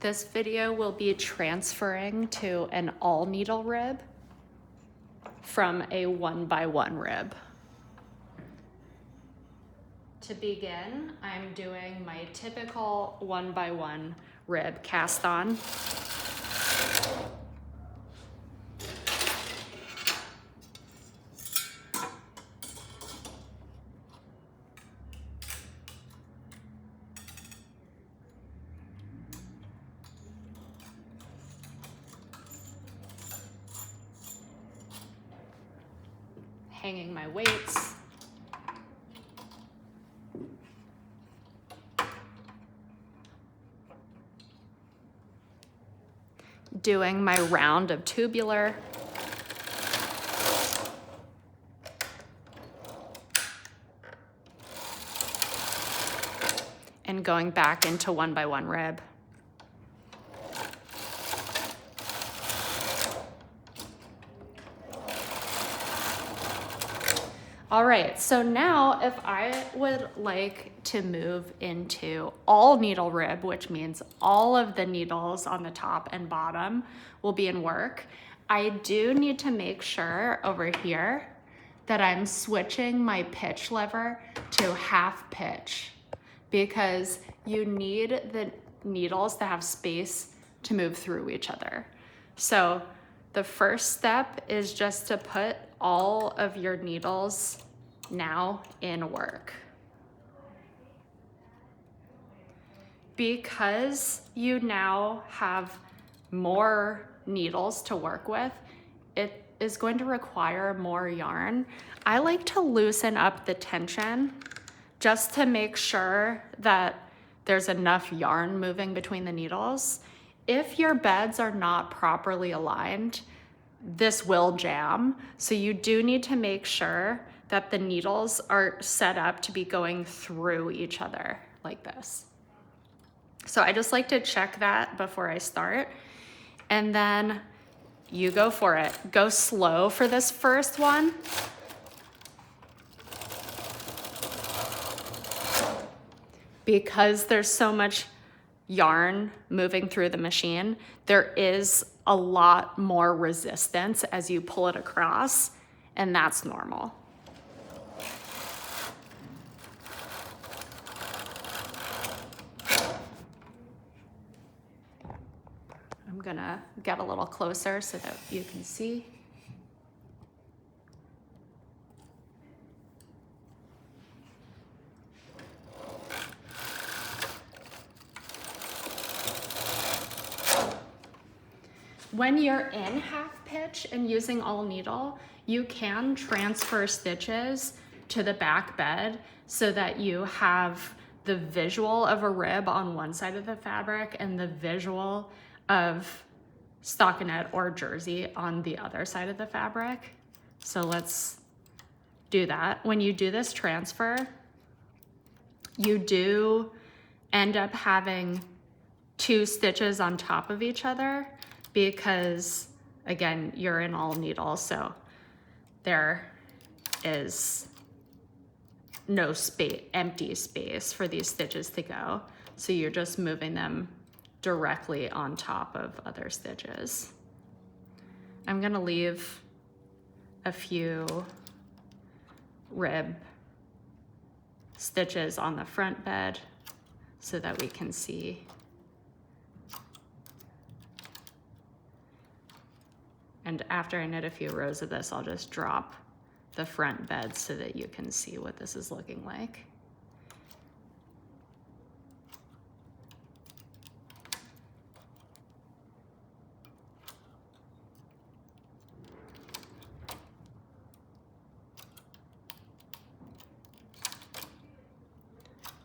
This video will be transferring to an all needle rib from a 1x1 rib. To begin, I'm doing my typical 1x1 rib cast on. Hanging my weights. Doing my round of tubular. And going back into 1x1 rib. All right, so now if I would like to move into all needle rib, which means all of the needles on the top and bottom will be in work, I do need to make sure over here that I'm switching my pitch lever to half pitch, because you need the needles to have space to move through each other. So the first step is just to put all of your needles now in work. Because you now have more needles to work with, it is going to require more yarn. I like to loosen up the tension just to make sure that there's enough yarn moving between the needles. If your beds are not properly aligned, this will jam. So you do need to make sure that the needles are set up to be going through each other like this. So I just like to check that before I start. And then you go for it. Go slow for this first one. Because there's so much yarn moving through the machine, there is a lot more resistance as you pull it across, and that's normal. I'm gonna get a little closer so that you can see. When you're in half pitch and using all needle, you can transfer stitches to the back bed so that you have the visual of a rib on one side of the fabric and the visual of stockinette or jersey on the other side of the fabric. So let's do that. When you do this transfer, you do end up having 2 stitches on top of each other, because again, you're in all needle, so there is no space, empty space for these stitches to go. So you're just moving them directly on top of other stitches. I'm gonna leave a few rib stitches on the front bed so that we can see. And after I knit a few rows of this, I'll just drop the front bed so that you can see what this is looking like.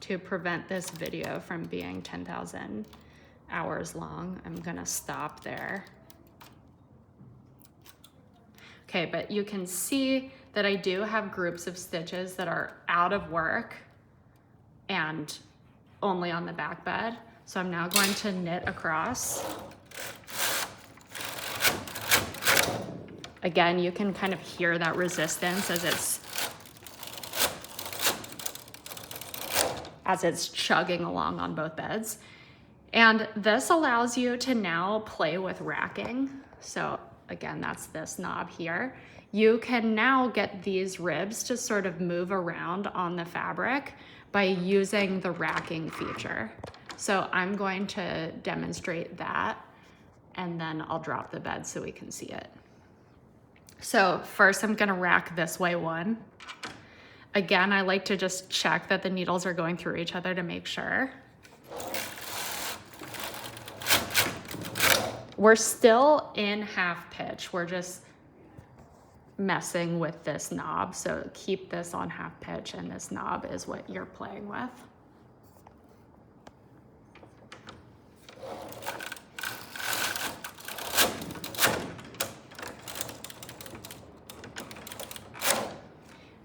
To prevent this video from being 10,000 hours long, I'm gonna stop there. Okay, but you can see that I do have groups of stitches that are out of work and only on the back bed. So I'm now going to knit across. Again, you can kind of hear that resistance as it's chugging along on both beds. And this allows you to now play with racking. So again, that's this knob here. You can now get these ribs to sort of move around on the fabric by using the racking feature. So I'm going to demonstrate that, and then I'll drop the bed so we can see it. So first I'm gonna rack this way one. Again, I like to just check that the needles are going through each other to make sure. We're still in half pitch. We're just messing with this knob. So keep this on half pitch, and this knob is what you're playing with.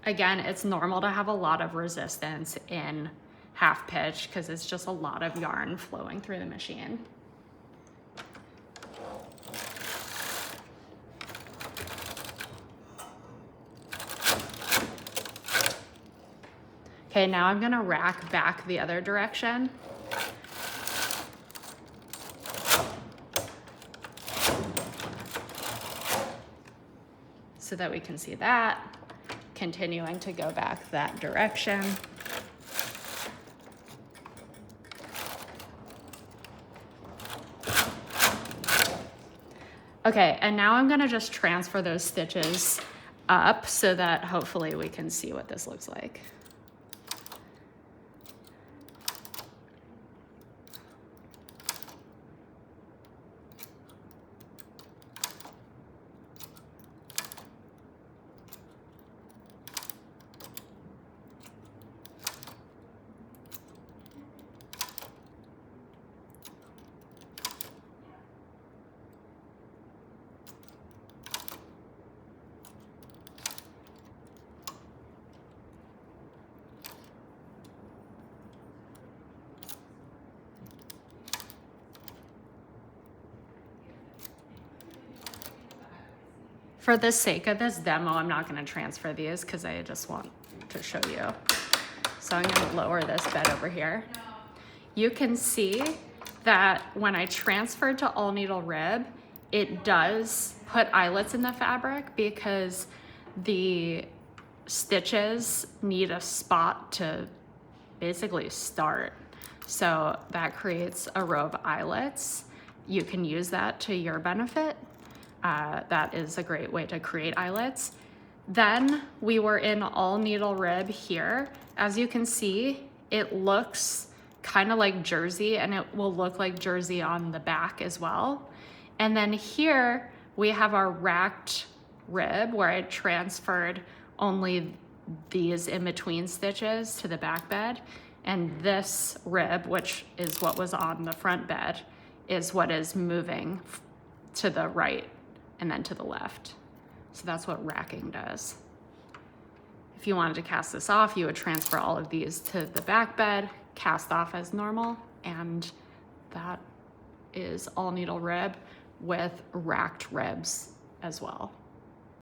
Again, it's normal to have a lot of resistance in half pitch because it's just a lot of yarn flowing through the machine. Okay, now I'm gonna rack back the other direction. So that we can see that, continuing to go back that direction. Okay, and now I'm gonna just transfer those stitches up so that hopefully we can see what this looks like. For the sake of this demo, I'm not gonna transfer these because I just want to show you. So I'm gonna lower this bed over here. You can see that when I transferred to all needle rib, it does put eyelets in the fabric because the stitches need a spot to basically start. So that creates a row of eyelets. You can use that to your benefit. That is a great way to create eyelets. Then we were in all needle rib here. As you can see, it looks kind of like jersey, and it will look like jersey on the back as well. And then here we have our racked rib where I transferred only these in between stitches to the back bed. And this rib, which is what was on the front bed, is what is moving to the right and then to the left. So that's what racking does. If you wanted to cast this off, you would transfer all of these to the back bed, cast off as normal, and that is all needle rib with racked ribs as well.